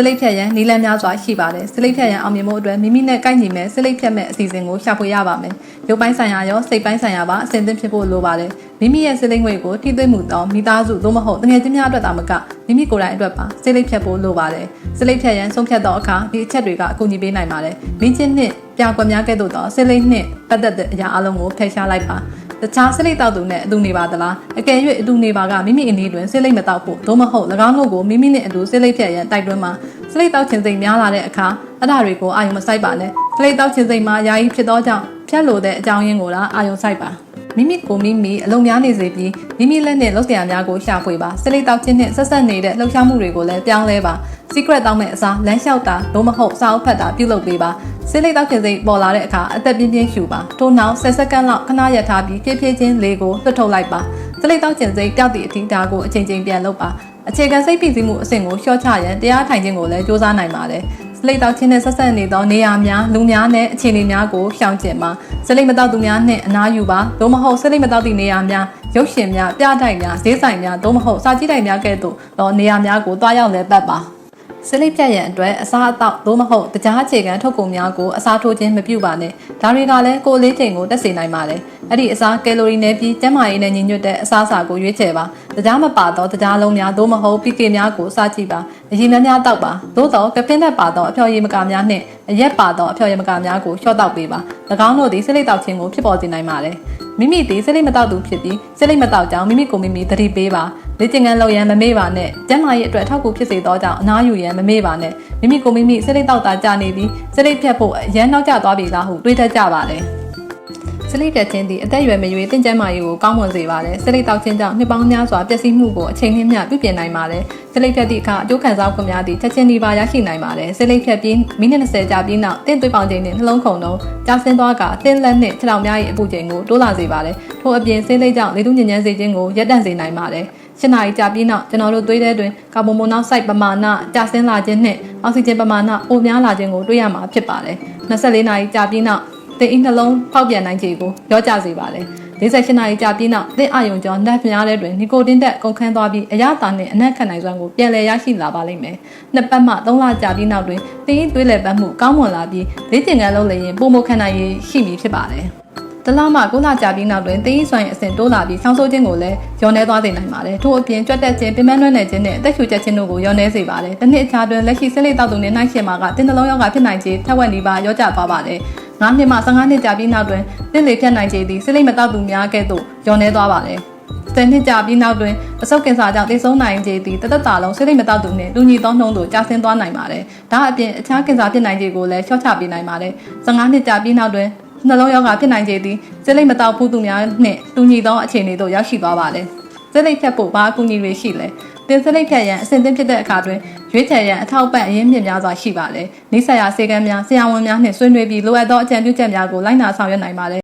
လိပ်ဖြတ်ရန်နီလန်းများစွာရှိပါတယ်စလိပ်ဖြတ်ရန်အောင်မြင်မှုအတွက်မိမိနဲ့ကိုက်ညီမဲ့စလိပ်ဖြတ်မဲ့အစီအစဉ်ကိုရှာဖွေရပါမယ်ရုပ်ပိုင်းဆိုင်ရာရောစိတ်ပိုင်းဆိုင်ရာပါအစဉ်သင့်ဖြစ်ဖို့လိုပါတယ်မိမိရဲ့စလိပ်ငွေကိုထိသွင်းမှုသောမိသားစုသို့မဟုတ်တငယ်ချင်းများအတွက်သာမကမိမိကိုယ်တိုင်အတွက်ပါစလိပ်ဖြတ်ဖို့လိုပါတယ်စလိပ်ဖြတ်ရန်ဆုံးဖြတ်သောအခါဒီအချက်တွေကအကူအညီပေးနိုင်ပါတယ်မိချင်းနှင့်ပြကွက်များကဲ့သို့သောစလိပ်နှင့်ပတ်သက်တဲ့အရာအလုံးကိုဖယ်ရှားလိုက်ပါတခြားစလိပ်တောက်သူနဲ့အတူနေပါသလားအကယ်၍အတူနေပါကမိမိအနေတွင်စလိပ်မတောက်ဖို့သို့မဟုတ်၎င်းတို့ကိုမိမိနဲ့အတူစလိပ်ဖြတ်ရန်တိုက်တွန်းမှာစလိပ်တောက်ခြင်းစိတ်များလာတဲ့အခါအတားတွေကိုအာရုံမစိုက်ပါနဲ့စလိပ်တောက်ခြင်းစိတ်မှာယာယီဖြစ်သောကြောင့်ဖြတ်လို့တဲ့အကြောင်းရင်းကိုသာအာရုံစိုက်ပါမိမိကိုမိမိအလုံးများနေစေပြီးမိမိလက်နဲ့လှုပ်ရှားများကိုရှာဖွေပါစလိပ်တောက်ခြင်းနဲ့ဆက်ဆက်နေတဲ့လှုပ်ရှားမှုတွေကိုလည်းပြောင်းလဲပါ secret တောင်းမဲ့အစားလမ်းလျှောက်တာသို့မဟုတ်စာအုပ်ဖတ်တာပြုလုပ်ပေးပါစလိပ်တောက်ခြင်းစိတ်ပေါ်လာတဲ့အခါအသက်ပြင်းပြင်းရှူပါထို့နောက်10စက္ကန့်လောက်ခဏရထားပြီးဖြည်းဖြည်းချင်းလေကိုလွှတ်ထုတ်လိုက်ပါစလိပ်တောက်ခြင်းစိတ်ပျောက်သည့်အထိဒါကိုအချိန်ချင်းပြန်လုပ်ပါအခြေခံစိတ်ဖိစီးမှုအဆင့်ကိုလျှော့ချရန်တရားထိုင်ခြင်းကိုလည်းစ조사နိုင်ပါတယ်စလိပ်တောက်ခြင်းနဲ့ဆက်ဆက်နေသောနေရာများလူများနဲ့အခြေအနေများကိုရှောင်ကျဉ်ပါစလိပ်မတောက်သူများနှင့်အနားယူပါသို့မဟုတ်စလိပ်မတောက်သည့်နေရာများရုပ်ရှင်များပြတိုက်များဈေးဆိုင်များသို့မဟုတ်စာကြည့်တိုက်များကဲ့သို့သောနေရာများကိုတွားရောက်လည်ပတ်ပါစလိပ်ဖြတ်ရန်အတွက်အစားအသောက်သို့မဟုတ်တခြားအခြေခံထုတ်ကုန်များကိုအစားထိုးခြင်းမပြုပါနဲ့ဒါတွေကလည်းကိုယ်လေးချိန်ကိုတက်စေနိုင်ပါတယ်အဲ့ဒီအစားကယ်လိုရီနဲ့ပြီးကျန်းမာရေးနဲ့ညီညွတ်တဲ့အစားအစာကိုရွေးချယ်ပါတခြားမပါတော့တခြားလုံးများသို့မဟုတ် PK များကိုစားကြည့်ပါအရင်များတောက်ပါသို့တော့ကဖင်းနဲ့ပါတော့အဖျော်ရည်မကာများနဲ့အရက်ပါတော့အဖျော်ရည်မကာများကိုလျှော့တောက်ပေးပါ၎င်းတို့သည်စလိပ်တောက်ခြင်းကိုဖြစ်ပေါ်စေနိုင်ပါတယ်မိမိသည်စလိပ်မတောက်သူဖြစ်ပြီးစလိပ်မတောက်ကြောင်းမိမိကိုမိမိသတိပေးပါလေ့ကျင့်ခန်းလုပ်ရန်မမေ့ပါနဲ့ကျန်းမာရေးအတွက်ထောက်ကူဖြစ်စေသောကြောင့်အနားယူရန်မမေ့ပါနဲ့မိမိကိုမိမိစလိပ်တောက်တာကြာနေပြီးစလိပ်ဖြတ်ဖို့ရန်နောက်ကျသွားပြီလားဟုတွေးတတ်ကြပါတယ်စလိပ်ဖြတ်ခြင်းသည်အသက်အရွယ်မရွေးတင့်ကျန်းမာရေးကိုကောင်းမွန်စေပါတယ်စလိပ်တောက်ခြင်းကြောင့်နှစ်ပေါင်းများစွာပျက်စီးမှုကိုအချိန်နှင့်မျှပြုပြင်နိုင်ပါတယ်စလိပ်ဖြတ်သည့်အခါအကျိုးခံစားခွင့်များသည့်ချက်ချင်းဒီပါရရှိနိုင်ပါတယ်စလိပ်ဖြတ်ပြီးမိနစ်20ကြာပြီးနောက်တင့်သွေးပေါင်ချိန်နှင့်နှလုံးခုန်နှုန်းကျဆင်းသွားကတင့်လက်နှင့်ခြေထောက်များ၏အပူချိန်ကိုတိုးလာစေပါတယ်ထို့အပြင်စလိပ်ကြောင့်လေထုညဉ့်ဉန်းစေခြင်းကိုရပ်တန့်စေနိုင်ပါတယ်8နာရီကြာပြီးနောက်ကျွန်တော်တို့သွေးထဲတွင်ကာဗွန်မိုနောက်ဆိုက်ပမာဏကျဆင်းလာခြင်းနှင့်အောက်ဆီဂျင်ပမာဏပိုများလာခြင်းကိုတွေ့ရမှာဖြစ်ပါတယ်24နာရီကြာပြီးနောက်သင်၏နှလုံးဖောက်ပြန်နိုင်ခြေကိုရောကျစေပါတယ်48နာရီကြာပြီးနောက်သင်အာယုံကြောနက်များထဲတွင်နီကိုတင်တက်ကုန်ခန်းသွားပြီးအရသာနှင့်အနက်ခံနိုင်စွမ်းကိုပြန်လည်ရရှိလာပါလိမ့်မယ်နှစ်ပတ်မှ3လကြာပြီးနောက်တွင်သင်၏သွေးလည်ပတ်မှုကောင်းမွန်လာပြီးလေ့ကျင့်ခန်းလုပ်လျင်ပုံမခံနိုင်ရရှိမည်ဖြစ်ပါတယ်တလားမှ9လကြာပြီးနောက်တွင်သင်၏စွမ်းရည်အဆင့်တိုးလာပြီးဆောင်းဆိုးခြင်းကိုလည်းလျော့နေသွားစေနိုင်ပါတယ်ထို့အပြင်ကြွက်တက်ခြင်းပင်ပန်းနှွမ်းနယ်ခြင်းနဲ့အသက်ရှူချက်ခြင်းတို့ကိုလျော့နေစေပါတယ်တစ်နှစ်အခြားတွင်လက်ရှိစလိပ်တောက်သူနှင့်နှိုင်းယှဉ်မှာကတင်းနှလုံးရောဂါဖြစ်နိုင်ခြေထက်ဝက်နီးပါးရောကျသွားပါတယ်9နှစ်မှ15နှစ်ကြာပြီးနောက်တွင်သင်လေဖြတ်နိုင်ခြေသည်စလိပ်မတောက်သူများကဲ့သို့လျော့နေသွားပါတယ်10နှစ်ကြာပြီးနောက်တွင်ပစုပ်ကင်ဆာကြောင့်သေဆုံးနိုင်ခြေသည်တသက်တာလုံးစလိပ်မတောက်သူနှင့်တူညီသောနှုန်းသို့ကျဆင်းသွားနိုင်ပါတယ်ဒါအပြင်အခြားကင်ဆာဖြစ်နိုင်ခြေကိုလည်းလျှော့ချပေးနိုင်ပါတယ်15နှစ်ကြာပြီးနောက်တွင်နှလုံးရောဂါဖြစ်နိုင်ခြေသည်စလိပ်မတောက်ဘူးသူများနှင့်တူညီသောအခြေအနေသို့ရောက်ရှိသွားပါတယ်စလိပ်ဖြတ်ဖို့ဘာအကူအညီတွေရှိလဲတင်စလိပ်ဖြတ်ရန်အဆင်သင့်ဖြစ်တဲ့အခါတွင်ရွေးချယ်ရန်အထောက်ပံ့အရင်းမြစ်များစွာရှိပါတယ်။နိစ္စရာစေကမ်းများဆရာဝန်များနှင့်ဆွေးနွေးပြီးလိုအပ်သောအကြံပြုချက်များကိုလိုက်နာဆောင်ရွက်နိုင်ပါတယ်